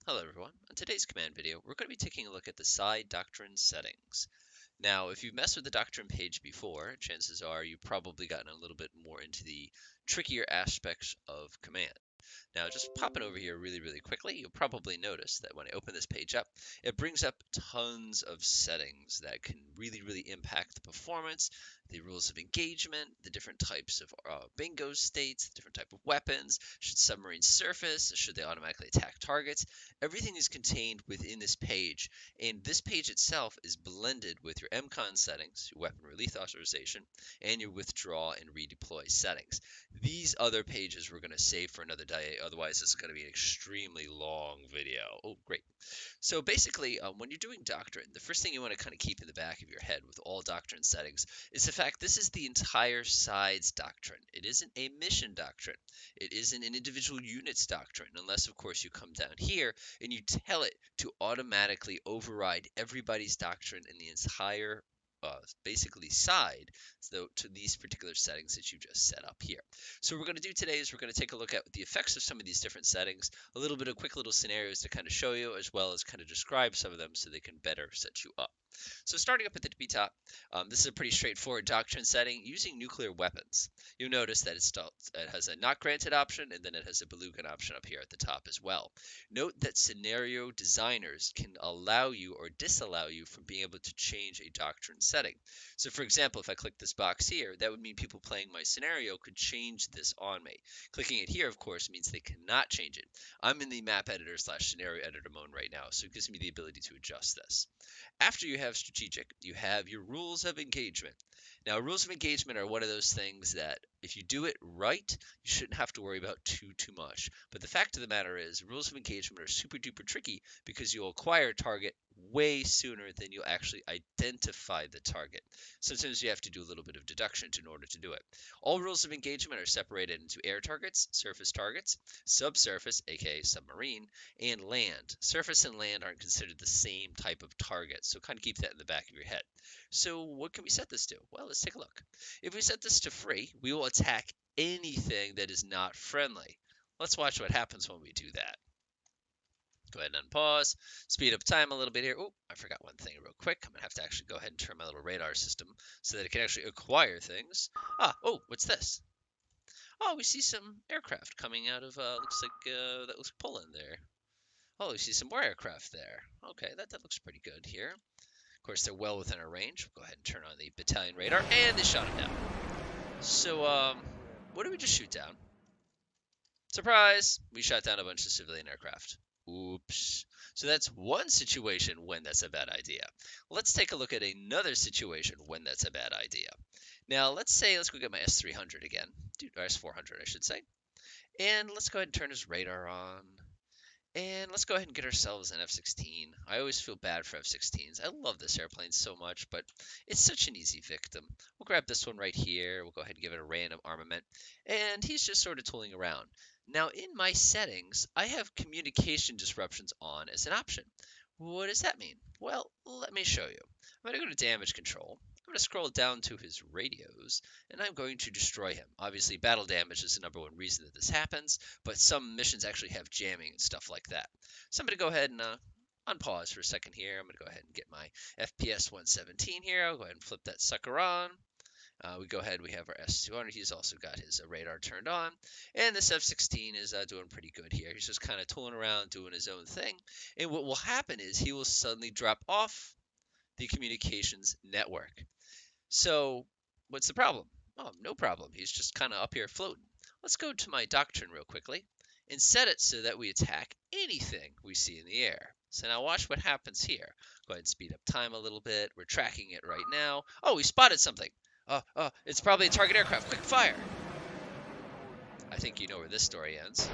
Hello everyone. In today's command video, we're going to be taking a look at the side doctrine settings. Now, if you've messed with the doctrine page before, chances are you've probably gotten a little bit more into the trickier aspects of command. Now, just popping over here really quickly, you'll probably notice that when I open this page up, it brings up tons of settings that can really impact the performance, the rules of engagement, the different types of bingo states, the different type of weapons, should submarines surface, should they automatically attack targets. Everything is contained within this page, and this page itself is blended with your MCON settings, your weapon release authorization, and your withdraw and redeploy settings. These other pages we're going to save for another day, otherwise this is going to be an extremely long video. Oh, great. So basically, when you're doing doctrine, the first thing you want to kind of keep in the back of your head with all doctrine settings is the fact this is the entire side's doctrine. It isn't a mission doctrine. It isn't an individual unit's doctrine, unless, of course, you come down here and you tell it to automatically override everybody's doctrine in the entire basically side to these particular settings that you just set up here. So what we're going to do today is we're going to take a look at the effects of some of these different settings, a little bit of quick little scenarios to kind of show you, as well as kind of describe some of them so they can better set you up. So starting up at the tippy top, this is a pretty straightforward doctrine setting using nuclear weapons. You'll notice that it has a not granted option, and then it has a belugan option up here at the top as well. Note that scenario designers can allow you or disallow you from being able to change a doctrine setting. So for example, if I click this box here, that would mean people playing my scenario could change this on me. Clicking it here, of course, means they cannot change it. I'm in the map editor / scenario editor mode right now, so it gives me the ability to adjust this. After you have strategic, you have your rules of engagement. Now, rules of engagement are one of those things that if you do it right, you shouldn't have to worry about too much. But the fact of the matter is, rules of engagement are super duper tricky because you'll acquire a target way sooner than you'll actually identify the target. Sometimes you have to do a little bit of deduction in order to do it. All rules of engagement are separated into air targets, surface targets, subsurface, aka submarine, and land. Surface and land aren't considered the same type of target, so kind of keep that in the back of your head. So what can we set this to? Well, let's take a look. If we set this to free, we will attack anything that is not friendly. Let's watch what happens when we do that. Go ahead and unpause, speed up time a little bit here. Oh, I forgot one thing real quick. I'm going to have to actually go ahead and turn my little radar system so that it can actually acquire things. What's this? Oh, we see some aircraft coming out of, looks like, that looks Poland there. Oh, we see some more aircraft there. Okay, that looks pretty good here. Of course, they're well within our range. We'll go ahead and turn on the battalion radar, and they shot him down. So, what did we just shoot down? Surprise! We shot down a bunch of civilian aircraft. Oops. So that's one situation when that's a bad idea. Let's take a look at another situation when that's a bad idea. Now, let's go get my S300 again. Or S400, I should say. And let's go ahead and turn his radar on. And let's go ahead and get ourselves an F-16. I always feel bad for F-16s. I love this airplane so much, but it's such an easy victim. We'll grab this one right here. We'll go ahead and give it a random armament. And he's just sort of tooling around. Now, in my settings, I have communication disruptions on as an option. What does that mean? Well, let me show you. I'm going to go to damage control. I'm going to scroll down to his radios, and I'm going to destroy him. Obviously, battle damage is the number one reason that this happens, but some missions actually have jamming and stuff like that. So I'm going to go ahead and unpause for a second here. I'm going to go ahead and get my FPS 117 here. I'll go ahead and flip that sucker on. We have our S200. He's also got his radar turned on. And this F-16 is doing pretty good here. He's just kind of tooling around, doing his own thing. And what will happen is he will suddenly drop off the communications network. So what's the problem? Oh, no problem. He's just kind of up here floating. Let's go to my doctrine real quickly and set it so that we attack anything we see in the air. So now watch what happens here. Go ahead and speed up time a little bit. We're tracking it right now. Oh, we spotted something. It's probably a target aircraft. Quick fire. I think you know where this story ends.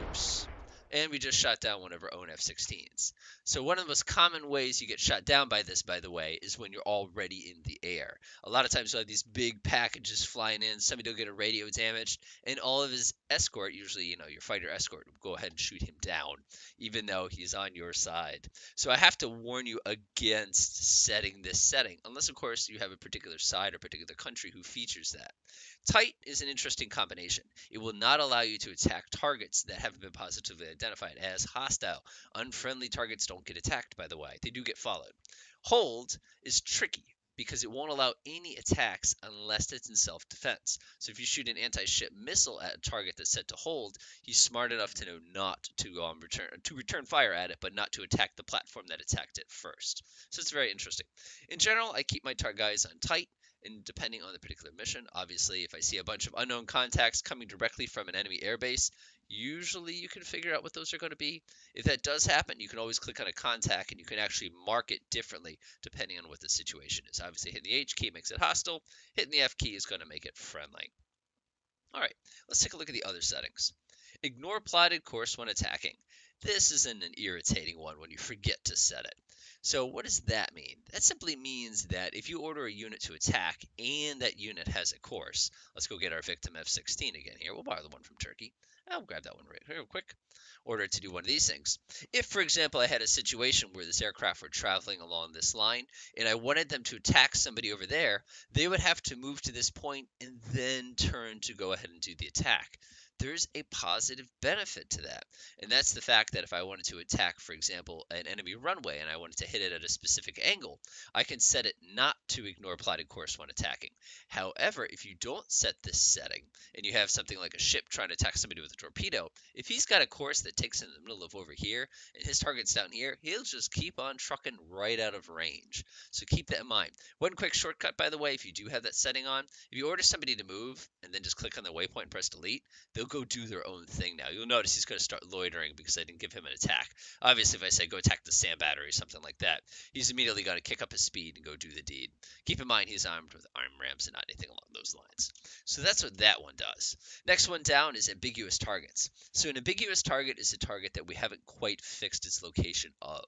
Oops. And we just shot down one of our own F-16s. So one of the most common ways you get shot down by this, by the way, is when you're already in the air. A lot of times you'll have these big packages flying in, somebody will get a radio damaged, and all of his escort, usually, your fighter escort, will go ahead and shoot him down, even though he's on your side. So I have to warn you against setting this setting, unless, of course, you have a particular side or particular country who features that. Tight is an interesting combination. It will not allow you to attack targets that haven't been positively identified as hostile. Unfriendly targets don't get attacked, by the way. They do get followed. Hold is tricky because it won't allow any attacks unless it's in self-defense. So if you shoot an anti-ship missile at a target that's set to hold, he's smart enough to know not to return fire at it, but not to attack the platform that attacked it first. So it's very interesting. In general, I keep my guys on tight. And depending on the particular mission, obviously, if I see a bunch of unknown contacts coming directly from an enemy airbase, usually you can figure out what those are going to be. If that does happen, you can always click on a contact and you can actually mark it differently depending on what the situation is. Obviously, hitting the H key makes it hostile. Hitting the F key is going to make it friendly. All right, let's take a look at the other settings. Ignore plotted course when attacking. This isn't an irritating one when you forget to set it. So what does that mean? That simply means that if you order a unit to attack and that unit has a course, let's go get our victim F-16 again here. We'll borrow the one from Turkey. I'll grab that one real quick. Order it to do one of these things. If, for example, I had a situation where this aircraft were traveling along this line and I wanted them to attack somebody over there, they would have to move to this point and then turn to go ahead and do the attack. There's a positive benefit to that. And that's the fact that if I wanted to attack, for example, an enemy runway and I wanted to hit it at a specific angle, I can set it not to ignore plotted course when attacking. However, if you don't set this setting and you have something like a ship trying to attack somebody with a torpedo, if he's got a course that takes him in the middle of over here and his target's down here, he'll just keep on trucking right out of range. So keep that in mind. One quick shortcut, by the way, if you do have that setting on, if you order somebody to move and then just click on the waypoint and press delete, they'll go do their own thing now. You'll notice he's going to start loitering because I didn't give him an attack. Obviously, if I say go attack the sand battery or something like that, he's immediately going to kick up his speed and go do the deed. Keep in mind he's armed with arm rams and not anything along those lines. So that's what that one does. Next one down is ambiguous targets. So an ambiguous target is a target that we haven't quite fixed its location of.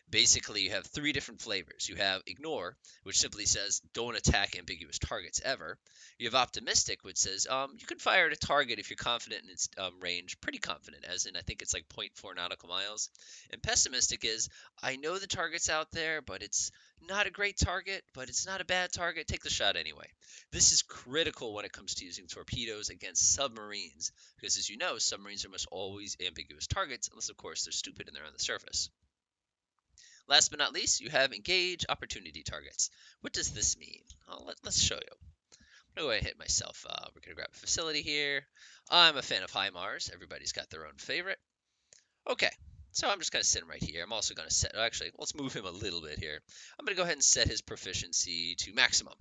Basically, you have three different flavors. You have ignore, which simply says don't attack ambiguous targets ever. You have optimistic, which says you can fire at a target if you're confident in its range, pretty confident, as in I think it's like 0.4 nautical miles. And pessimistic is I know the target's out there, but it's not a great target, but it's not a bad target. Take the shot anyway. This is critical when it comes to using torpedoes against submarines, because as you know, submarines are almost always ambiguous targets, unless of course they're stupid and they're on the surface. Last but not least, you have engage opportunity targets. What does this mean? Let's show you. I'm going to go ahead and hit myself. We're going to grab a facility here. I'm a fan of HIMARS. Everybody's got their own favorite. Okay, so I'm just going to set him right here. I'm also going to set, actually, let's move him a little bit here. I'm going to go ahead and set his proficiency to maximum.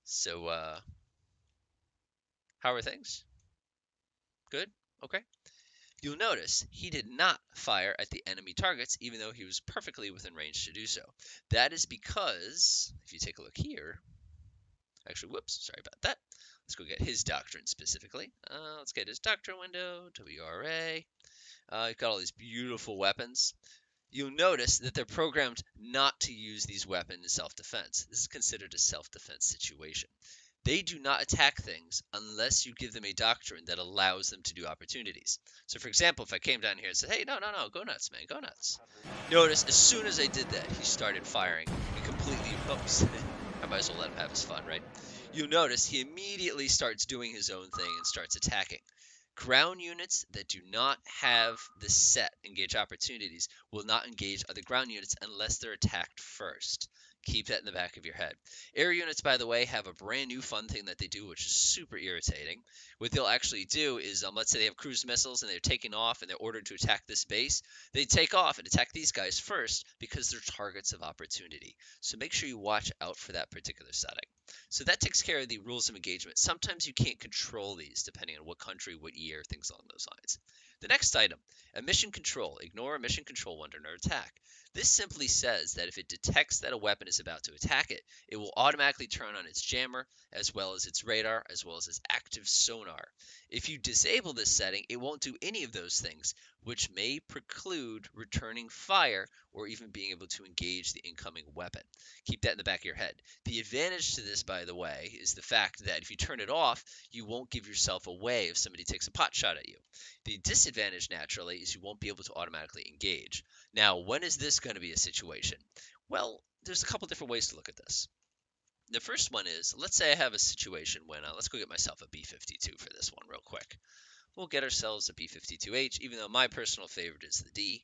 So, how are things? Good? Okay. You'll notice he did not fire at the enemy targets, even though he was perfectly within range to do so. That is because, if you take a look here, actually, whoops, sorry about that. Let's go get his doctrine specifically. Let's get his doctrine window, WRA. You've got all these beautiful weapons. You'll notice that they're programmed not to use these weapons in self-defense. This is considered a self-defense situation. They do not attack things unless you give them a doctrine that allows them to do opportunities. So, for example, if I came down here and said, hey, no, go nuts, man, go nuts. Notice, as soon as I did that, he started firing and completely, oops, I might as well let him have his fun, right? You'll notice he immediately starts doing his own thing and starts attacking. Ground units that do not have the set engage opportunities will not engage other ground units unless they're attacked first. Keep that in the back of your head. Air units, by the way, have a brand new fun thing that they do, which is super irritating. What they'll actually do is, let's say they have cruise missiles and they're taking off and they're ordered to attack this base. They take off and attack these guys first because they're targets of opportunity. So make sure you watch out for that particular setting. So that takes care of the rules of engagement. Sometimes you can't control these depending on what country, what year, things along those lines. The next item, a mission control. Ignore a mission control under an attack. This simply says that if it detects that a weapon is about to attack it, it will automatically turn on its jammer, as well as its radar, as well as its active sonar. If you disable this setting, it won't do any of those things, which may preclude returning fire or even being able to engage the incoming weapon. Keep that in the back of your head. The advantage to this, by the way, is the fact that if you turn it off, you won't give yourself away if somebody takes a pot shot at you. The disadvantage, naturally, is you won't be able to automatically engage. Now, when is this going to be a situation? Well, there's a couple different ways to look at this. The first one is, let's say I have a situation when, let's go get myself a B-52 for this one real quick. We'll get ourselves a B-52H, even though my personal favorite is the D.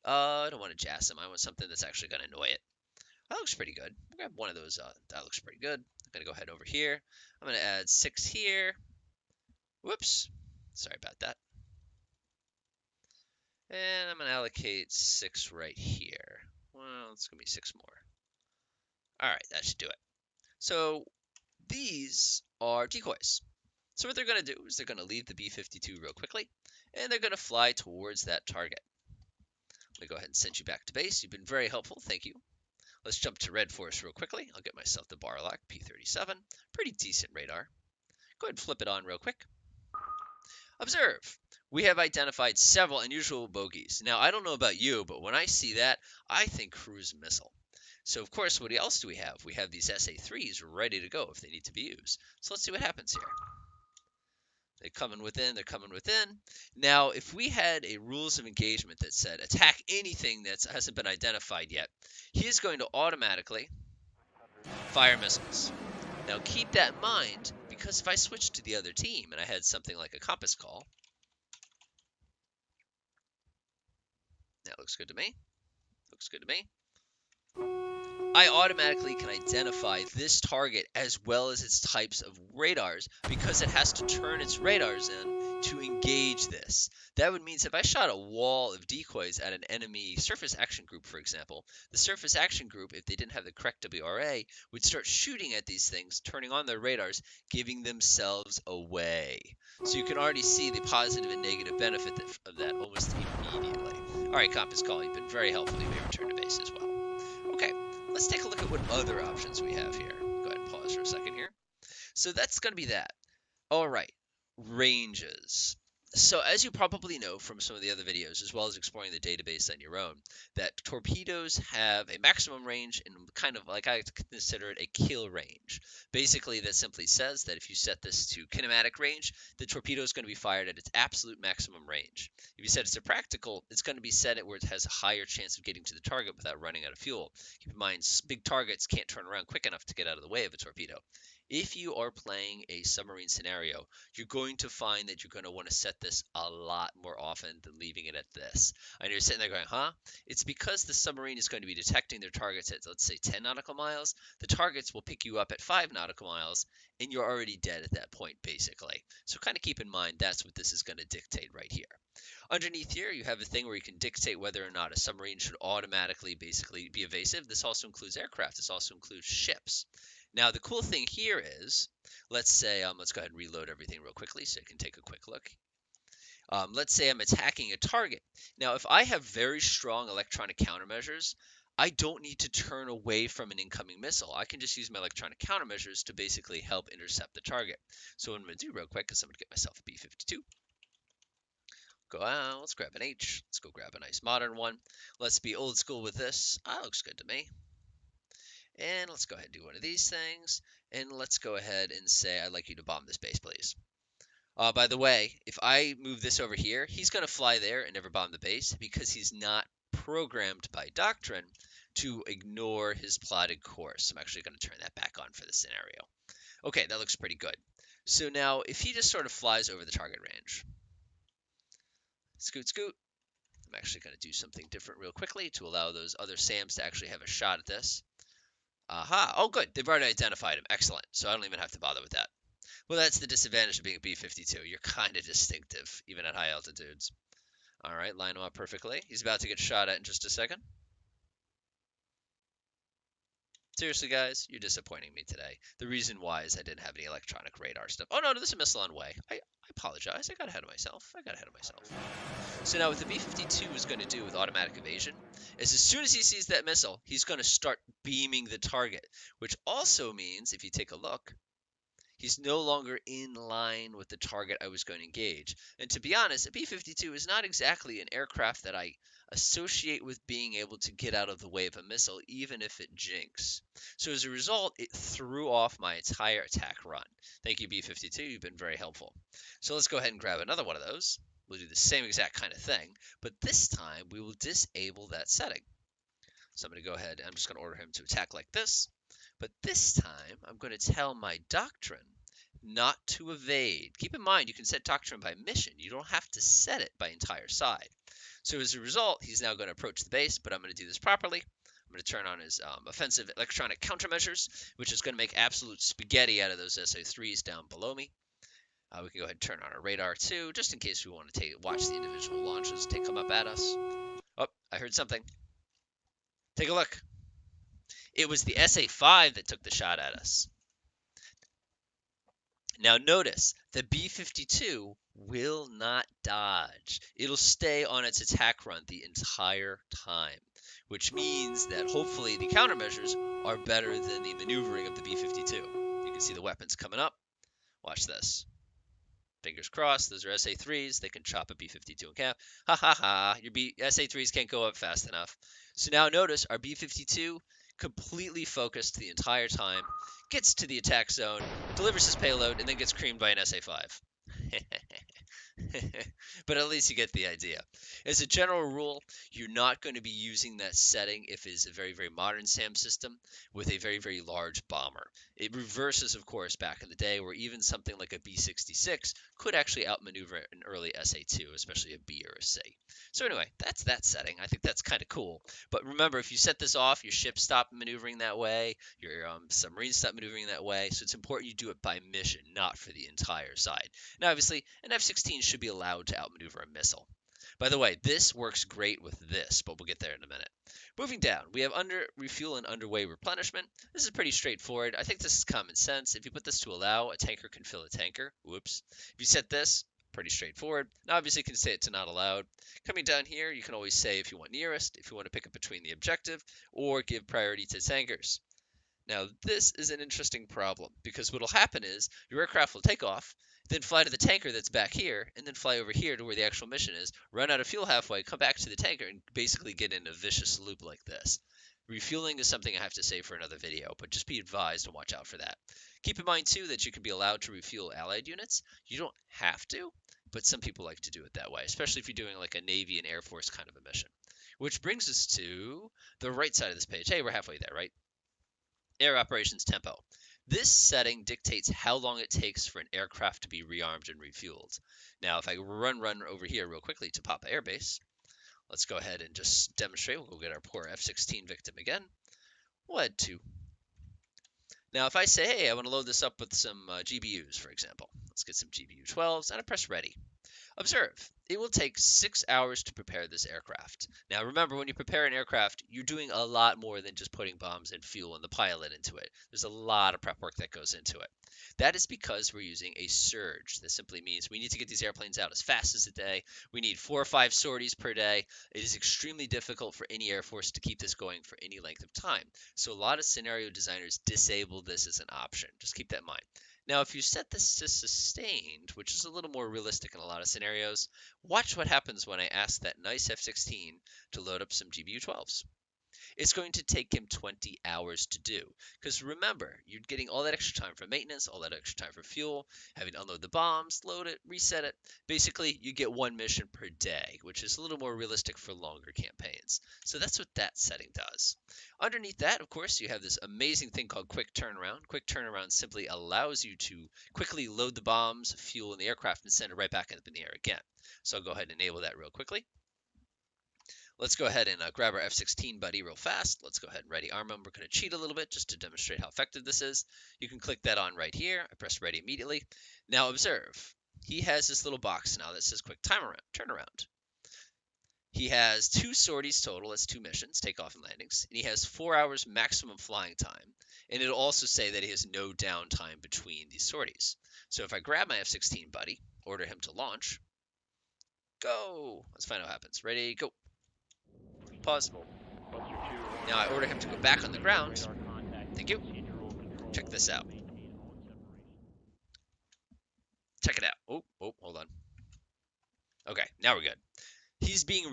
I don't want a JASM. I want something that's actually going to annoy it. That looks pretty good. We'll grab one of those. That looks pretty good. I'm going to go ahead over here. I'm going to add 6 here. Whoops. Sorry about that. And I'm going to allocate 6 right here. Well, it's going to be 6 more. All right, that should do it. So these are decoys. So what they're going to do is they're going to leave the B-52 real quickly, and they're going to fly towards that target. Let me go ahead and send you back to base. You've been very helpful. Thank you. Let's jump to Red Force real quickly. I'll get myself the Barlock P-37. Pretty decent radar. Go ahead and flip it on real quick. Observe. We have identified several unusual bogeys. Now, I don't know about you, but when I see that, I think cruise missile. So, of course, what else do we have? We have these SA-3s ready to go if they need to be used. So let's see what happens here. They're coming within, they're coming within. Now, if we had a rules of engagement that said attack anything that hasn't been identified yet, he is going to automatically fire missiles. Now, keep that in mind, because if I switched to the other team and I had something like a compass call, that looks good to me. Looks good to me. I automatically can identify this target as well as its types of radars because it has to turn its radars in to engage this. That would mean if I shot a wall of decoys at an enemy surface action group, for example, the surface action group, if they didn't have the correct WRA, would start shooting at these things, turning on their radars, giving themselves away. So you can already see the positive and negative benefit of that almost immediately. All right, Compass Call, you've been very helpful. You may return to base as well. Okay, let's take a look at what other options we have here. Go ahead and pause for a second here. So that's going to be that. All right, ranges. So as you probably know from some of the other videos, as well as exploring the database on your own, that torpedoes have a maximum range and kind of like I consider it a kill range. Basically, that simply says that if you set this to kinematic range, the torpedo is going to be fired at its absolute maximum range. If you set it to practical, it's going to be set at where it has a higher chance of getting to the target without running out of fuel. Keep in mind, big targets can't turn around quick enough to get out of the way of a torpedo. If you are playing a submarine scenario, you're going to find that you're going to want to set this a lot more often than leaving it at this. And you're sitting there going, huh? It's because the submarine is going to be detecting their targets at, let's say, 10 nautical miles. The targets will pick you up at 5 nautical miles, and you're already dead at that point, basically. So kind of keep in mind that's what this is going to dictate right here. Underneath here, you have a thing where you can dictate whether or not a submarine should automatically basically be evasive. This also includes aircraft. This also includes ships. Now, the cool thing here is, let's say, let's go ahead and reload everything real quickly so you can take a quick look. Let's say I'm attacking a target. Now, if I have very strong electronic countermeasures, I don't need to turn away from an incoming missile. I can just use my electronic countermeasures to basically help intercept the target. So what I'm going to do real quick is I'm going to get myself a B-52. Go out, let's grab an H. Let's go grab a nice modern one. Let's be old school with this. That looks good to me. And let's go ahead and do one of these things. And let's go ahead and say, I'd like you to bomb this base, please. By the way, if I move this over here, he's going to fly there and never bomb the base because he's not programmed by Doctrine to ignore his plotted course. I'm actually going to turn that back on for the scenario. Okay, that looks pretty good. So now, if he just sort of flies over the target range. Scoot, scoot. I'm actually going to do something different real quickly to allow those other SAMs to actually have a shot at this. Aha. Oh, good. They've already identified him. Excellent. So I don't even have to bother with that. Well, that's the disadvantage of being a B-52. You're kind of distinctive, even at high altitudes. All right, line him up perfectly. He's about to get shot at in just a second. Seriously, guys, you're disappointing me today. The reason why is I didn't have any electronic radar stuff. Oh, no, there's a missile on way. I apologize. I got ahead of myself. So now what the B-52 is going to do with automatic evasion is as soon as he sees that missile, he's going to start beaming the target, which also means, if you take a look, he's no longer in line with the target I was going to engage. And to be honest, a B-52 is not exactly an aircraft that I associate with being able to get out of the way of a missile, even if it jinx. So as a result, it threw off my entire attack run. Thank you, B-52. You've been very helpful. So let's go ahead and grab another one of those. We'll do the same exact kind of thing, but this time we will disable that setting. So I'm going to go ahead and I'm just going to order him to attack like this. But this time, I'm going to tell my doctrine not to evade. Keep in mind, you can set doctrine by mission. You don't have to set it by entire side. So as a result, he's now going to approach the base, but I'm going to do this properly. I'm going to turn on his offensive electronic countermeasures, which is going to make absolute spaghetti out of those SA3s down below me. We can go ahead and turn on our radar too, just in case we want to watch the individual launches come up at us. Oh, I heard something. Take a look. It was the SA5 that took the shot at us. Now notice, the B-52 will not dodge. It'll stay on its attack run the entire time, which means that hopefully the countermeasures are better than the maneuvering of the B-52. You can see the weapons coming up. Watch this. Fingers crossed, those are SA3s. They can chop a B-52 in half. Ha ha ha, your SA3s can't go up fast enough. So now notice our B-52 completely focused the entire time, gets to the attack zone, delivers his payload, and then gets creamed by an SA5. But at least you get the idea. As a general rule, you're not going to be using that setting if it is a very, very modern SAM system with a very, very large bomber. It reverses, of course, back in the day where even something like a B-66 could actually outmaneuver an early SA-2, especially a B or a C. So anyway, that's that setting. I think that's kind of cool. But remember, if you set this off, your ships stop maneuvering that way, your submarines stop maneuvering that way. So it's important you do it by mission, not for the entire side. Now, obviously, an F-16 should be allowed to outmaneuver a missile. By the way, this works great with this, but we'll get there in a minute. Moving down, we have refuel and underway replenishment. This is pretty straightforward. I think this is common sense. If you put this to allow, a tanker can fill a tanker. Whoops. If you set this, pretty straightforward. Now, obviously, you can say it to not allowed. Coming down here, you can always say if you want nearest, if you want to pick it between the objective, or give priority to tankers. Now, this is an interesting problem, because what will happen is your aircraft will take off, then fly to the tanker that's back here, and then fly over here to where the actual mission is, run out of fuel halfway, come back to the tanker, and basically get in a vicious loop like this. Refueling is something I have to save for another video, but just be advised and watch out for that. Keep in mind, too, that you can be allowed to refuel allied units. You don't have to, but some people like to do it that way, especially if you're doing like a Navy and Air Force kind of a mission. Which brings us to the right side of this page. Hey, we're halfway there, right? Air operations tempo. This setting dictates how long it takes for an aircraft to be rearmed and refueled. Now, if I run over here real quickly to Papa Air Base, let's go ahead and just demonstrate. We'll go get our poor F-16 victim again. We'll add 2. Now, if I say, hey, I want to load this up with some GBUs, for example. Let's get some GBU-12s, and I press ready. Observe, it will take 6 hours to prepare this aircraft. Now remember, when you prepare an aircraft, you're doing a lot more than just putting bombs and fuel and the pilot into it. There's a lot of prep work that goes into it. That is because we're using a surge. This simply means we need to get these airplanes out as fast as a day. We need 4 or 5 sorties per day. It is extremely difficult for any Air Force to keep this going for any length of time. So a lot of scenario designers disable this as an option. Just keep that in mind. Now, if you set this to sustained, which is a little more realistic in a lot of scenarios, watch what happens when I ask that nice F-16 to load up some GBU-12s. It's going to take him 20 hours to do. Because remember, you're getting all that extra time for maintenance, all that extra time for fuel, having to unload the bombs, load it, reset it. Basically, you get 1 mission per day, which is a little more realistic for longer campaigns. So that's what that setting does. Underneath that, of course, you have this amazing thing called quick turnaround. Quick turnaround simply allows you to quickly load the bombs, fuel in the aircraft, and send it right back up in the air again. So I'll go ahead and enable that real quickly. Let's go ahead and grab our F-16 buddy real fast. Let's go ahead and ready arm him. We're going to cheat a little bit just to demonstrate how effective this is. You can click that on right here. I press ready immediately. Now observe, he has this little box now that says quick turnaround. He has 2 sorties total. That's 2 missions, takeoff and landings. And he has 4 hours maximum flying time. And it'll also say that he has no downtime between these sorties. So if I grab my F-16 buddy, order him to launch, go. Let's find out what happens. Ready, go. Pause. Now I order him to go back on the ground. Thank you. Check this out. Check it out. Oh, hold on. Okay, now we're good. He's being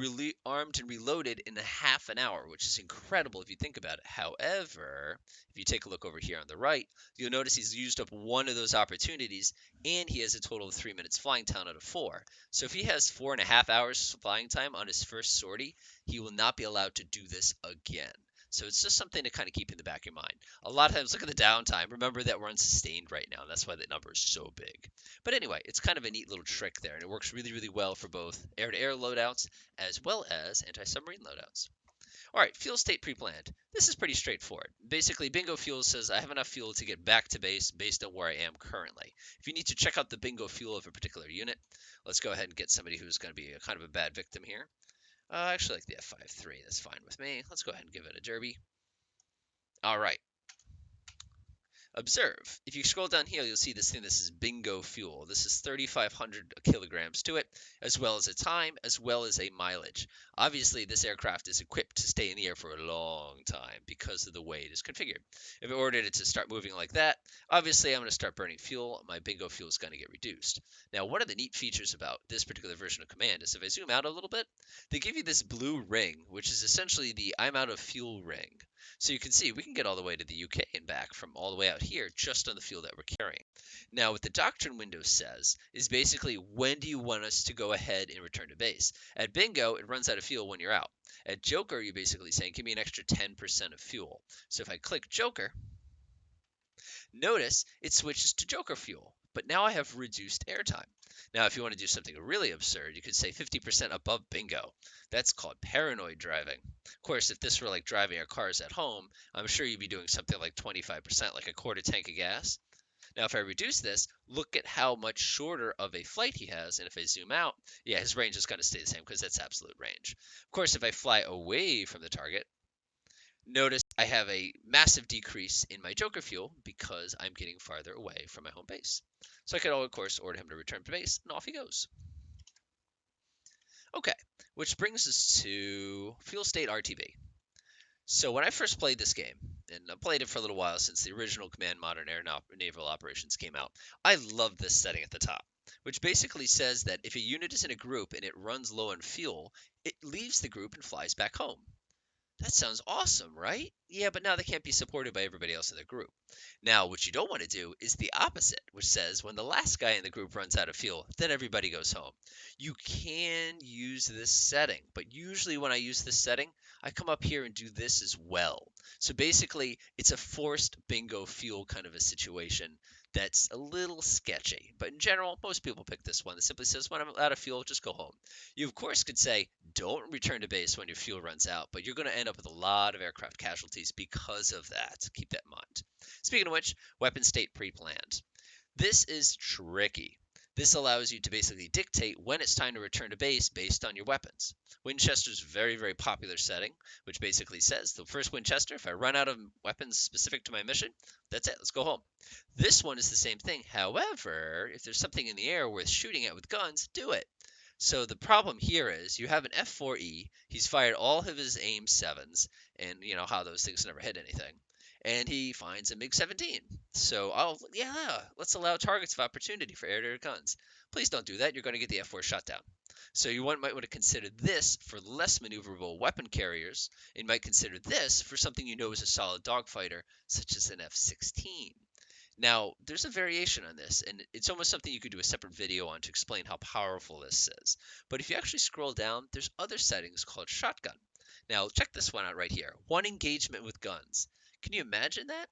armed and reloaded in a half an hour, which is incredible if you think about it. However, if you take a look over here on the right, you'll notice he's used up 1 of those opportunities, and he has a total of 3 minutes flying time out of 4. So if he has 4.5 hours flying time on his first sortie, he will not be allowed to do this again. So it's just something to kind of keep in the back of your mind. A lot of times, look at the downtime. Remember that we're unsustained right now. That's why that number is so big. But anyway, it's kind of a neat little trick there, and it works really, really well for both air-to-air loadouts as well as anti-submarine loadouts. All right, fuel state pre-planned. This is pretty straightforward. Basically, bingo fuel says I have enough fuel to get back to base based on where I am currently. If you need to check out the bingo fuel of a particular unit, let's go ahead and get somebody who's going to be a kind of a bad victim here. I actually like the F53. That's fine with me. Let's go ahead and give it a derby. All right. Observe. If you scroll down here, you'll see this thing. This is bingo fuel. This is 3,500 kilograms to it, as well as a time, as well as a mileage. Obviously, this aircraft is equipped to stay in the air for a long time because of the way it is configured. If I ordered it to start moving like that, obviously I'm going to start burning fuel. My bingo fuel is going to get reduced. Now, one of the neat features about this particular version of Command is if I zoom out a little bit, they give you this blue ring, which is essentially the I'm out of fuel ring. So you can see we can get all the way to the UK and back from all the way out here just on the fuel that we're carrying. Now, what the Doctrine window says is basically when do you want us to go ahead and return to base? At Bingo, it runs out of fuel when you're out. At Joker, you're basically saying give me an extra 10% of fuel. So if I click Joker, notice it switches to Joker fuel, but now I have reduced airtime. Now, if you want to do something really absurd, you could say 50% above bingo. That's called paranoid driving. Of course, if this were like driving our cars at home, I'm sure you'd be doing something like 25%, like a quarter tank of gas. Now, if I reduce this, look at how much shorter of a flight he has. And if I zoom out, yeah, his range is going to stay the same because that's absolute range. Of course, if I fly away from the target, notice I have a massive decrease in my Joker fuel because I'm getting farther away from my home base. So I could, of course, order him to return to base, and off he goes. Okay, which brings us to fuel state RTB. So when I first played this game, and I played it for a little while since the original Command Modern Air Naval Operations came out, I love this setting at the top, which basically says that if a unit is in a group and it runs low on fuel, it leaves the group and flies back home. That sounds awesome, right? Yeah, but now they can't be supported by everybody else in the group. Now, what you don't want to do is the opposite, which says when the last guy in the group runs out of fuel, then everybody goes home. You can use this setting, but usually when I use this setting, I come up here and do this as well. So basically, it's a forced bingo fuel kind of a situation that's a little sketchy. But in general, most people pick this one that simply says, when I'm out of fuel, just go home. You, of course, could say, don't return to base when your fuel runs out, but you're going to end up with a lot of aircraft casualties because of that. Keep that in mind. Speaking of which, weapon state pre-planned. This is tricky. This allows you to basically dictate when it's time to return to base based on your weapons. Winchester's a very, very popular setting, which basically says the first Winchester, if I run out of weapons specific to my mission, that's it, let's go home. This one is the same thing. However, if there's something in the air worth shooting at with guns, do it. So the problem here is you have an F4E, he's fired all of his AIM 7s, and you know how those things never hit anything, and he finds a MiG-17. So, let's allow targets of opportunity for air-to-air guns. Please don't do that, you're going to get the F4 shot down. So you might want to consider this for less maneuverable weapon carriers, and you might consider this for something you know is a solid dogfighter, such as an F-16. Now, there's a variation on this, and it's almost something you could do a separate video on to explain how powerful this is. But if you actually scroll down, there's other settings called shotgun. Now, check this one out right here. One engagement with guns. Can you imagine that?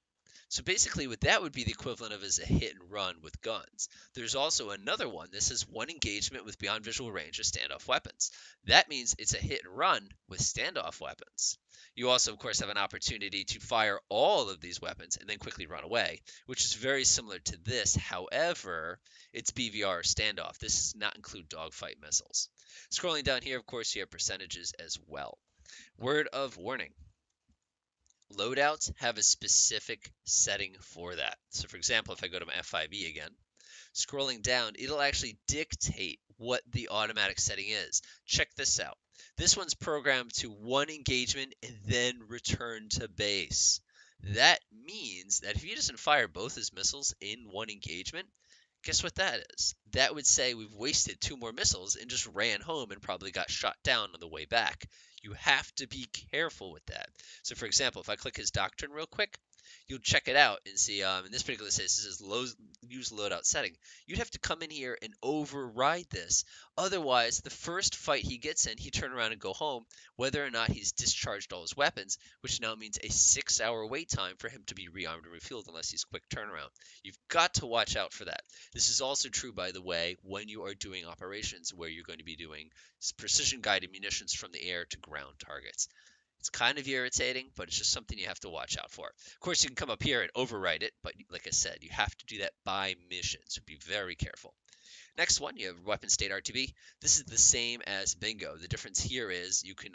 So basically what that would be the equivalent of is a hit and run with guns. There's also another one. This is one engagement with beyond visual range of standoff weapons. That means it's a hit and run with standoff weapons. You also, of course, have an opportunity to fire all of these weapons and then quickly run away, which is very similar to this. However, it's BVR standoff. This does not include dogfight missiles. Scrolling down here, of course, you have percentages as well. Word of warning. Loadouts have a specific setting for that. So for example, if I go to my F5E again, scrolling down, it'll actually dictate what the automatic setting is. Check this out. This one's programmed to one engagement and then return to base. That means that if he doesn't fire both his missiles in one engagement, guess what that is? That would say we've wasted 2 more missiles and just ran home and probably got shot down on the way back. You have to be careful with that. So for example, if I click his Doctrine real quick, you'll check it out and see, in this particular case, this is use loadout setting. You'd have to come in here and override this. Otherwise, the first fight he gets in, he turn around and go home, whether or not he's discharged all his weapons, which now means a 6-hour wait time for him to be rearmed and refueled unless he's quick turnaround. You've got to watch out for that. This is also true, by the way, when you are doing operations where you're going to be doing precision guided munitions from the air to ground targets. It's kind of irritating, but it's just something you have to watch out for. Of course, you can come up here and overwrite it, but like I said, you have to do that by mission, so be very careful. Next one, you have weapon state RTB. This is the same as bingo. The difference here is you can,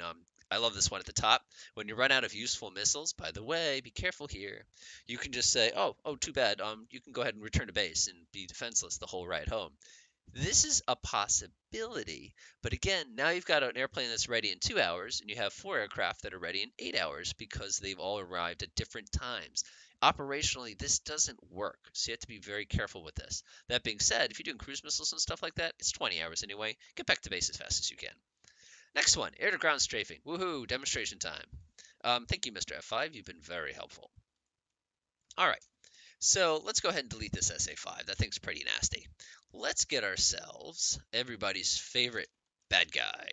I love this one at the top. When you run out of useful missiles, by the way, be careful here. You can just say, oh, too bad. You can go ahead and return to base and be defenseless the whole ride home. This is a possibility, but again, now you've got an airplane that's ready in 2 hours, and you have 4 aircraft that are ready in 8 hours because they've all arrived at different times. Operationally, this doesn't work, so you have to be very careful with this. That being said, if you're doing cruise missiles and stuff like that, it's 20 hours anyway. Get back to base as fast as you can. Next one, air-to-ground strafing. Woohoo, demonstration time. Thank you, Mr. F5. You've been very helpful. All right. So let's go ahead and delete this SA5. That thing's pretty nasty. Let's get ourselves everybody's favorite bad guy,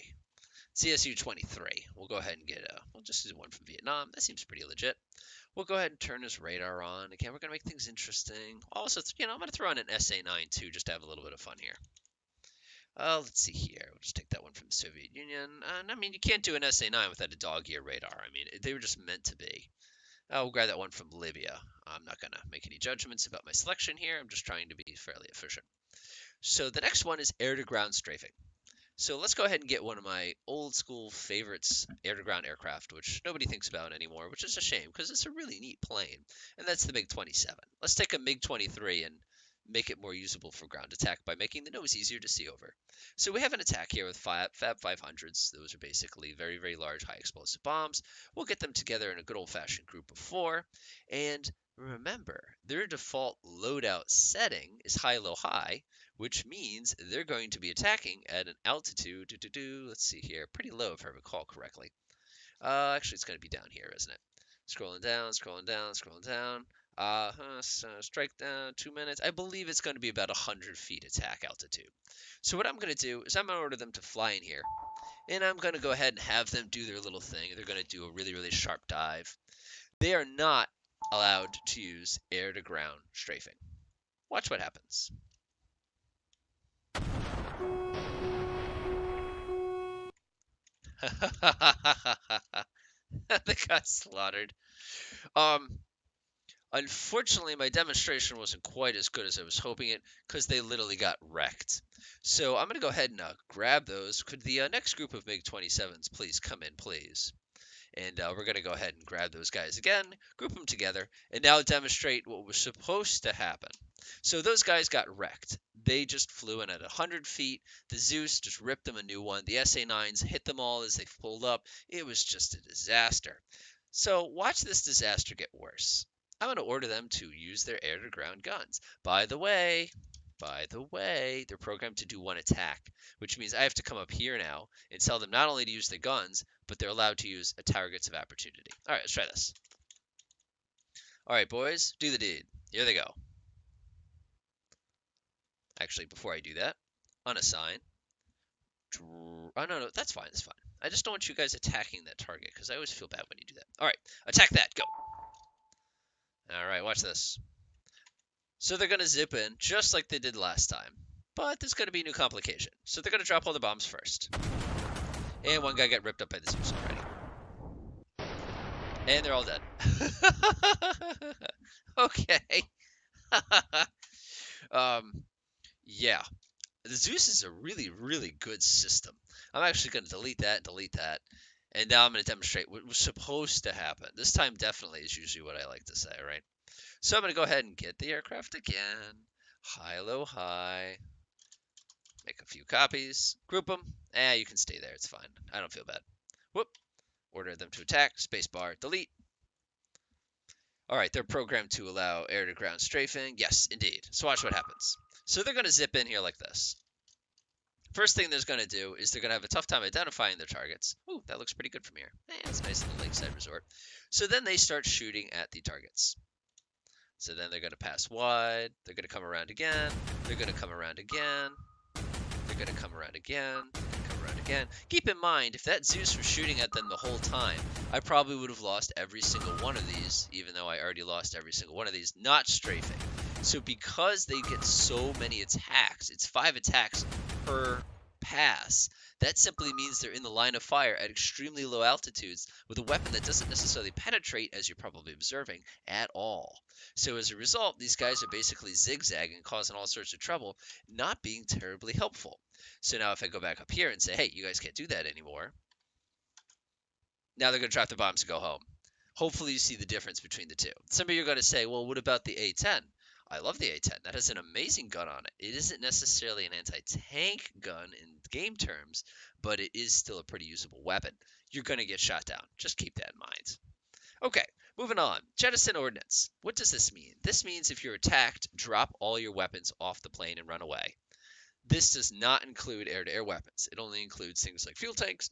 CSU-23. We'll go ahead and get we'll just do one from Vietnam. That seems pretty legit. We'll go ahead and turn his radar on. Again, we're going to make things interesting. Also, I'm going to throw on an SA9 too, just to have a little bit of fun here. Let's see here. We'll just take that one from the Soviet Union. I mean, you can't do an SA9 without a dog-ear radar. I mean, they were just meant to be. We'll grab that one from Libya. I'm not going to make any judgments about my selection here. I'm just trying to be fairly efficient. So the next one is air-to-ground strafing. So let's go ahead and get one of my old school favorites, air-to-ground aircraft, which nobody thinks about anymore, which is a shame because it's a really neat plane, and that's the MiG-27. Let's take a MiG-23 and make it more usable for ground attack by making the nose easier to see over. So we have an attack here with Fab 500s. Those are basically very, very large, high explosive bombs. We'll get them together in a good old-fashioned group of 4. And remember, their default loadout setting is high, low, high, which means they're going to be attacking at an altitude, let's see here, pretty low if I recall correctly. Actually, it's going to be down here, isn't it? Scrolling down, scrolling down, scrolling down. Strike down 2 minutes. I believe it's going to be about 100 feet attack altitude. So what I'm going to do is I'm going to order them to fly in here, and I'm going to go ahead and have them do their little thing. They're going to do a really, really sharp dive. They are not allowed to use air-to-ground strafing. Watch what happens. They got slaughtered. Unfortunately, my demonstration wasn't quite as good as I was hoping it because they literally got wrecked. So I'm going to go ahead and grab those. Could the next group of MiG-27s please come in, please? And we're going to go ahead and grab those guys again, group them together, and now demonstrate what was supposed to happen. So those guys got wrecked. They just flew in at 100 feet. The Zeus just ripped them a new one. The SA-9s hit them all as they pulled up. It was just a disaster. So watch this disaster get worse. I'm going to order them to use their air-to-ground guns. By the way, they're programmed to do one attack, which means I have to come up here now and tell them not only to use their guns, but they're allowed to use targets of opportunity. All right, let's try this. All right, boys, do the deed. Here they go. Actually, before I do that, unassign. Oh, no, that's fine, that's fine. I just don't want you guys attacking that target, because I always feel bad when you do that. All right, attack that, go. All right, watch this. So they're going to zip in, just like they did last time. But there's going to be a new complication. So they're going to drop all the bombs first. And one guy got ripped up by the Zeus already. And they're all dead. Okay. Yeah. The Zeus is a really, really good system. I'm actually going to delete that. And now I'm going to demonstrate what was supposed to happen. This time definitely is usually what I like to say, right? So I'm going to go ahead and get the aircraft again. High, low, high. Make a few copies. Group them. You can stay there. It's fine. I don't feel bad. Whoop. Order them to attack. Spacebar. Delete. All right. They're programmed to allow air-to-ground strafing. Yes, indeed. So watch what happens. So they're going to zip in here like this. First thing they're going to do is they're going to have a tough time identifying their targets. Ooh, that looks pretty good from here. It's a nice little lakeside resort. So then they start shooting at the targets. So then they're going to pass wide. They're going to come around again. They're going to come around again. They're going to come around again. Come around again. Keep in mind, if that Zeus was shooting at them the whole time, I probably would have lost every single one of these, even though I already lost every single one of these, not strafing. So because they get so many attacks, it's 5 attacks per pass, that simply means they're in the line of fire at extremely low altitudes with a weapon that doesn't necessarily penetrate, as you're probably observing, at all. So as a result, these guys are basically zigzagging, causing all sorts of trouble, not being terribly helpful. So now if I go back up here and say, hey, you guys can't do that anymore, now they're going to drop the bombs and go home. Hopefully you see the difference between the two. Some of you are going to say, well, what about the A10? I love the A10. That has an amazing gun on it. It isn't necessarily an anti-tank gun in game terms, but it is still a pretty usable weapon. You're going to get shot down. Just keep that in mind. Okay, moving on. Jettison ordinance. What does this mean? This means if you're attacked, drop all your weapons off the plane and run away. This does not include air-to-air weapons. It only includes things like fuel tanks.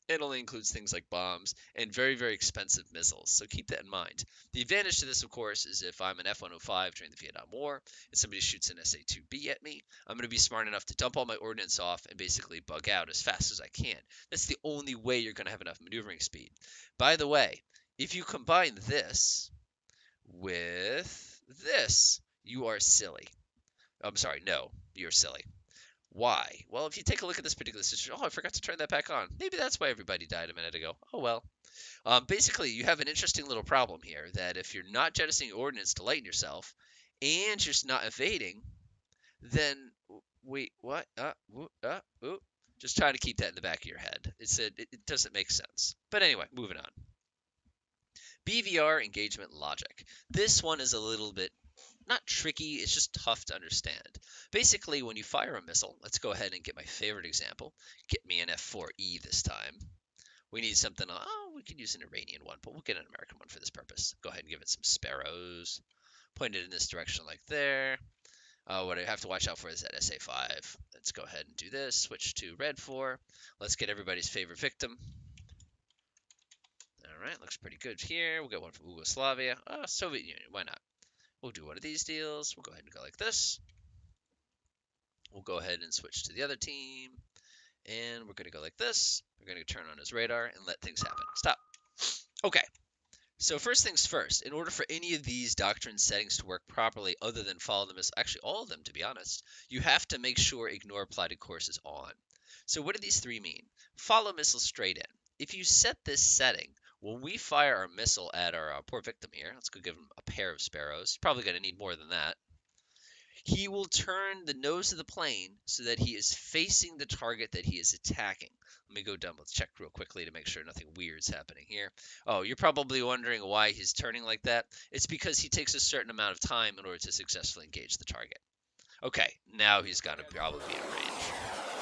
It only includes things like bombs and very, very expensive missiles. So keep that in mind. The advantage to this, of course, is if I'm an F-105 during the Vietnam War and somebody shoots an SA-2B at me, I'm going to be smart enough to dump all my ordnance off and basically bug out as fast as I can. That's the only way you're going to have enough maneuvering speed. By the way, if you combine this with this, you are silly. I'm sorry, no, you're silly. Why? Well, if you take a look at this particular situation, oh, I forgot to turn that back on. Maybe that's why everybody died a minute ago. Oh, well. Basically, you have an interesting little problem here that if you're not jettisoning ordnance to lighten yourself and you're not evading, then, wait, what? Just try to keep that in the back of your head. It doesn't make sense. But anyway, moving on. BVR engagement logic. This one is a little bit not tricky, it's just tough to understand. Basically, when you fire a missile, let's go ahead and get my favorite example. Get me an F4E this time. We need something, we could use an Iranian one, but we'll get an American one for this purpose. Go ahead and give it some sparrows. Point it in this direction like there. What I have to watch out for is that SA5. Let's go ahead and do this. Switch to red 4. Let's get everybody's favorite victim. All right, looks pretty good here. We'll get one from Yugoslavia. Soviet Union, why not? We'll do one of these deals. We'll go ahead and go like this. We'll go ahead and switch to the other team. And we're going to go like this. We're going to turn on his radar and let things happen. Stop. Okay. So first things first, in order for any of these doctrine settings to work properly other than follow them, actually all of them to be honest, you have to make sure ignore plotted course is on. So what do these 3 mean? Follow missile straight in. If you set this setting, when we fire our missile at our poor victim here, let's go give him a pair of sparrows. He's probably going to need more than that. He will turn the nose of the plane so that he is facing the target that he is attacking. Let me go down. Let's check real quickly to make sure nothing weird's happening here. Oh, you're probably wondering why he's turning like that. It's because he takes a certain amount of time in order to successfully engage the target. Okay, now he's got to probably be in range.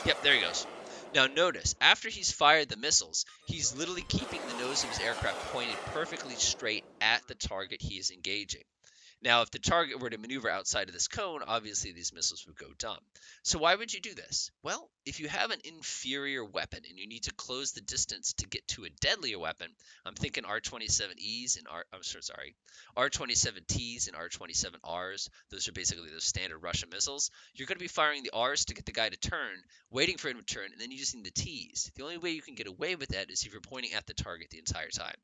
Yep, there he goes. Now notice, after he's fired the missiles, he's literally keeping the nose of his aircraft pointed perfectly straight at the target he is engaging. Now, if the target were to maneuver outside of this cone, obviously these missiles would go dumb. So why would you do this? Well, if you have an inferior weapon and you need to close the distance to get to a deadlier weapon, I'm thinking R-27Es and R-27Ts and R-27Rs. Those are basically those standard Russian missiles. You're going to be firing the Rs to get the guy to turn, waiting for him to turn, and then using the Ts. The only way you can get away with that is if you're pointing at the target the entire time.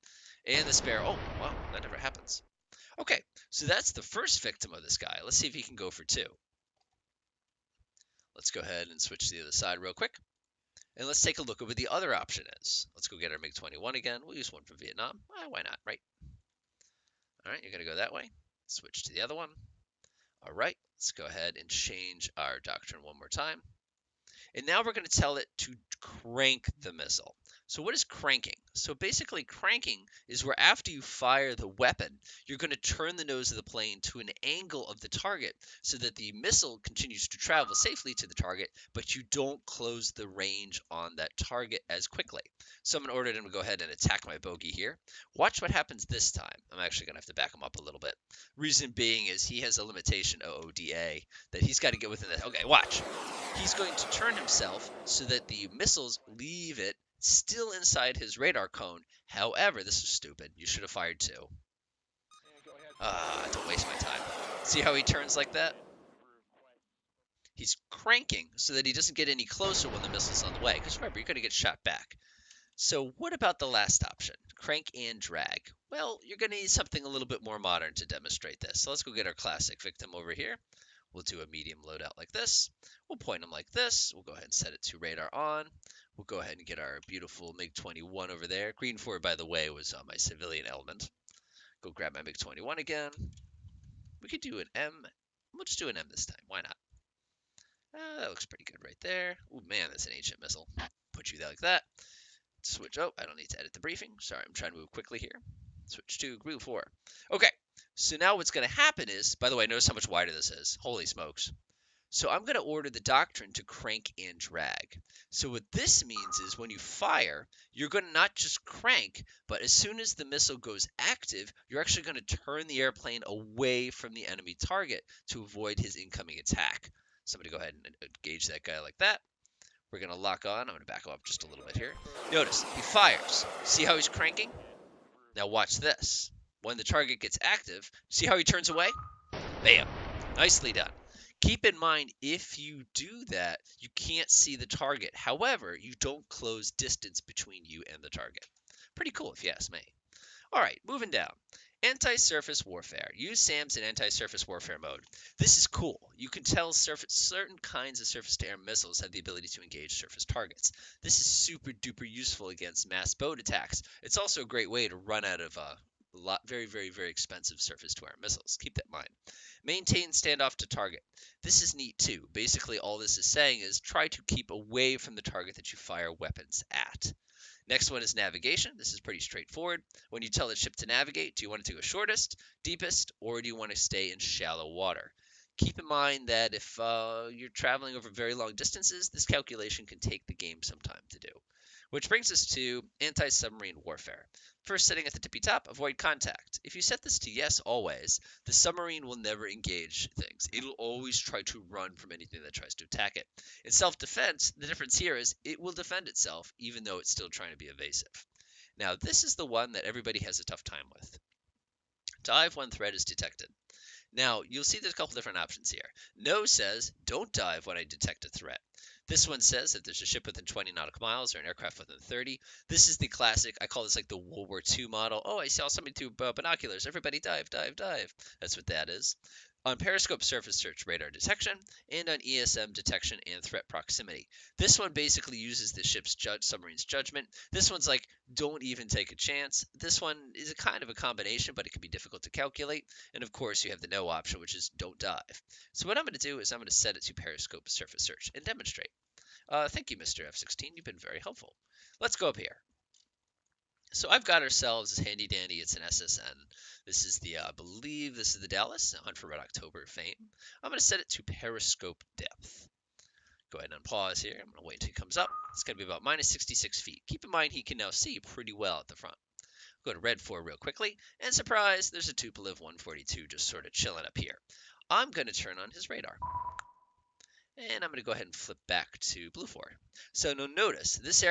And the Sparrow, oh, wow, that never happens. Okay, so that's the first victim of this guy. Let's see if he can go for 2. Let's go ahead and switch to the other side real quick. And let's take a look at what the other option is. Let's go get our MiG-21 again. We'll use one from Vietnam. Why not, right? All right, you're going to go that way. Switch to the other one. All right, let's go ahead and change our doctrine one more time. And now we're going to tell it to crank the missile. So what is cranking? So basically cranking is where after you fire the weapon, you're going to turn the nose of the plane to an angle of the target so that the missile continues to travel safely to the target, but you don't close the range on that target as quickly. So I'm going to order him to go ahead and attack my bogey here. Watch what happens this time. I'm actually going to have to back him up a little bit. Reason being is he has a limitation OODA that he's got to get within that. Okay, watch. He's going to turn himself so that the missiles leave it still inside his radar cone. However, this is stupid. You should have fired two. Don't waste my time. See how he turns like that? He's cranking so that he doesn't get any closer when the missile's on the way. Because remember, you're going to get shot back. So what about the last option? Crank and drag. Well, you're going to need something a little bit more modern to demonstrate this. So let's go get our classic victim over here. We'll do a medium loadout like this. We'll point him like this. We'll go ahead and set it to radar on. We'll go ahead and get our beautiful MiG-21 over there. Green 4, by the way, was my civilian element. Go grab my MiG-21 again. We could do an M. We'll just do an M this time. Why not? That looks pretty good right there. Oh, man, that's an ancient missile. Put you there like that. Switch. Oh, I don't need to edit the briefing. Sorry, I'm trying to move quickly here. Switch to Green 4. Okay, so now what's going to happen is, by the way, notice how much wider this is. Holy smokes. So I'm going to order the Doctrine to crank and drag. So what this means is when you fire, you're going to not just crank, but as soon as the missile goes active, you're actually going to turn the airplane away from the enemy target to avoid his incoming attack. So I'm going to go ahead and engage that guy like that. We're going to lock on. I'm going to back him up just a little bit here. Notice, he fires. See how he's cranking? Now watch this. When the target gets active, see how he turns away? Bam. Nicely done. Keep in mind, if you do that, you can't see the target. However, you don't close distance between you and the target. Pretty cool, if you ask me. All right, moving down. Anti-surface warfare. Use SAMs in anti-surface warfare mode. This is cool. You can tell certain kinds of surface-to-air missiles have the ability to engage surface targets. This is super duper useful against mass boat attacks. It's also a great way to run out of very, very, very expensive surface-to-air missiles. Keep that in mind. Maintain standoff to target. This is neat too. Basically, all this is saying is try to keep away from the target that you fire weapons at. Next one is navigation. This is pretty straightforward. When you tell the ship to navigate, do you want it to go shortest, deepest, or do you want to stay in shallow water? Keep in mind that if you're traveling over very long distances, this calculation can take the game some time to do. Which brings us to anti-submarine warfare. First setting at the tippy top, avoid contact. If you set this to yes always, the submarine will never engage things. It'll always try to run from anything that tries to attack it. In self-defense, the difference here is it will defend itself, even though it's still trying to be evasive. Now, this is the one that everybody has a tough time with. Dive when threat is detected. Now, you'll see there's a couple different options here. No says, don't dive when I detect a threat. This one says that there's a ship within 20 nautical miles or an aircraft within 30. This is the classic, I call this like the World War II model. Oh, I saw somebody through binoculars. Everybody dive, dive, dive. That's what that is. On periscope surface search radar detection, and on ESM detection and threat proximity. This one basically uses the ship's submarine's judgment. This one's like, don't even take a chance. This one is a kind of a combination, but it can be difficult to calculate. And of course, you have the no option, which is don't dive. So what I'm going to do is I'm going to set it to periscope surface search and demonstrate. Thank you, Mr. F-16. You've been very helpful. Let's go up here. So I've got ourselves this handy dandy. It's an SSN. This is the, I believe this is the Dallas, Hunt for Red October fame. I'm going to set it to periscope depth. Go ahead and unpause here. I'm going to wait until he comes up. It's going to be about minus 66 feet. Keep in mind he can now see pretty well at the front. Go to Red 4 real quickly. And surprise, there's a Tupolev 142 just sort of chilling up here. I'm going to turn on his radar. And I'm going to go ahead and flip back to Blue 4. So now notice, this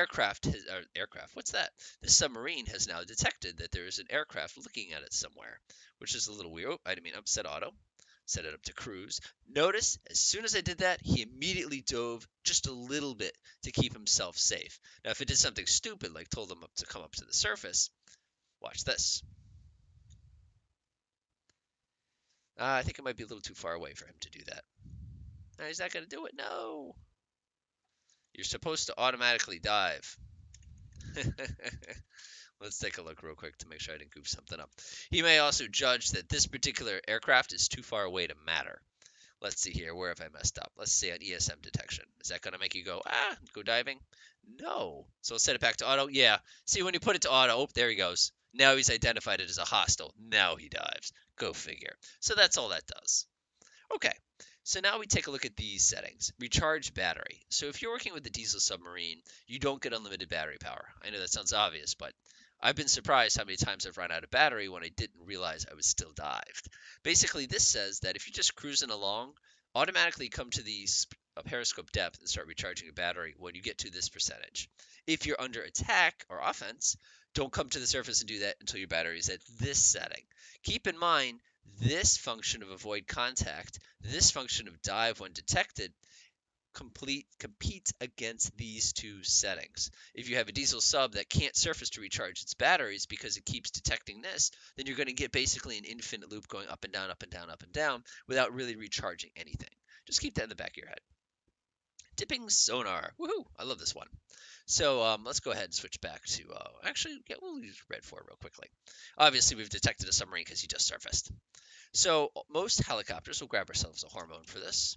what's that? This submarine has now detected that there is an aircraft looking at it somewhere, which is a little weird. Oh, I didn't mean upset auto. Set it up to cruise. Notice, as soon as I did that, he immediately dove just a little bit to keep himself safe. Now, if it did something stupid, like told him to come up to the surface, watch this. I think it might be a little too far away for him to do that. Now, he's not going to do it. No. You're supposed to automatically dive. Let's take a look real quick to make sure I didn't goof something up. He may also judge that this particular aircraft is too far away to matter. Let's see here. Where have I messed up? Let's see on ESM detection. Is that going to make you go, go diving? No. So we'll set it back to auto. Yeah. See, when you put it to auto, oh, there he goes. Now he's identified it as a hostile. Now he dives. Go figure. So that's all that does. Okay, so now we take a look at these settings. Recharge battery. So if you're working with a diesel submarine, you don't get unlimited battery power. I know that sounds obvious, but I've been surprised how many times I've run out of battery when I didn't realize I was still dived. Basically, this says that if you're just cruising along, automatically come to the periscope depth and start recharging your battery when you get to this percentage. If you're under attack or offense, don't come to the surface and do that until your battery is at this setting. Keep in mind, this function of avoid contact, this function of dive when detected, competes against these two settings. If you have a diesel sub that can't surface to recharge its batteries because it keeps detecting this, then you're going to get basically an infinite loop going up and down, up and down, up and down without really recharging anything. Just keep that in the back of your head. Dipping sonar. Woohoo! I love this one. So let's go ahead and switch back to, we'll use red 4 real quickly. Obviously, we've detected a submarine because he just surfaced. So most helicopters, we'll grab ourselves a hormone for this.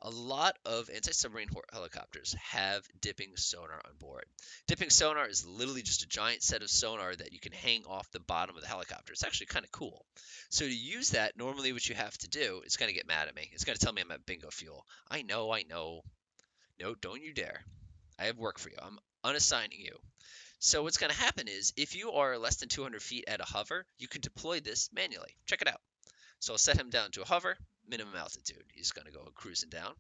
A lot of anti-submarine helicopters have dipping sonar on board. Dipping sonar is literally just a giant set of sonar that you can hang off the bottom of the helicopter. It's actually kind of cool. So to use that, normally what you have to do, it's going to get mad at me. It's going to tell me I'm at bingo fuel. I know. No, don't you dare. I have work for you. I'm unassigning you. So what's going to happen is if you are less than 200 feet at a hover, you can deploy this manually. Check it out. So I'll set him down to a hover, minimum altitude. He's going to go cruising down.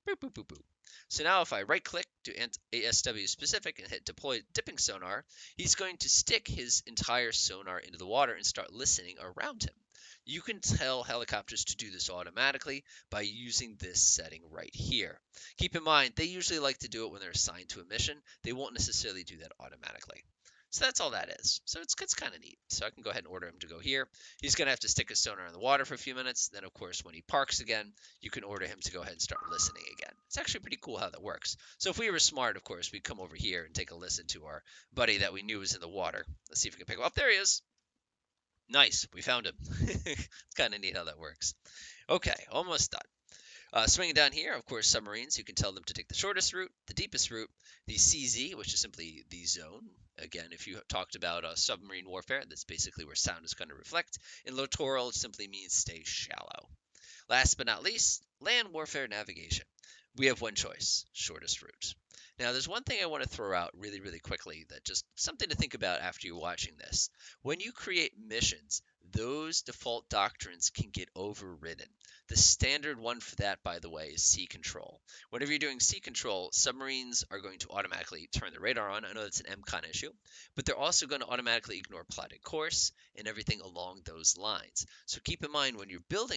Boop, boop, boop, boop. So now if I right click to ASW specific and hit deploy dipping sonar, he's going to stick his entire sonar into the water and start listening around him. You can tell helicopters to do this automatically by using this setting right here. Keep in mind, they usually like to do it when they're assigned to a mission. They won't necessarily do that automatically. So that's all that is. So it's kind of neat. So I can go ahead and order him to go here. He's going to have to stick his sonar in the water for a few minutes. Then, of course, when he parks again, you can order him to go ahead and start listening again. It's actually pretty cool how that works. So if we were smart, of course, we'd come over here and take a listen to our buddy that we knew was in the water. Let's see if we can pick him up. There he is. Nice. We found him. It's kind of neat how that works. Okay, almost done. Swinging down here, of course, submarines, you can tell them to take the shortest route, the deepest route, the CZ, which is simply the zone. Again, if you talked about submarine warfare, that's basically where sound is going to reflect. And littoral simply means stay shallow. Last but not least, land warfare navigation. We have one choice, shortest route. Now, there's one thing I want to throw out really, really quickly that just something to think about after you're watching this. When you create missions, those default doctrines can get overridden. The standard one for that, by the way, is sea control. Whenever you're doing sea control, submarines are going to automatically turn the radar on. I know that's an MCON issue, but they're also going to automatically ignore plotted course and everything along those lines. So keep in mind when you're building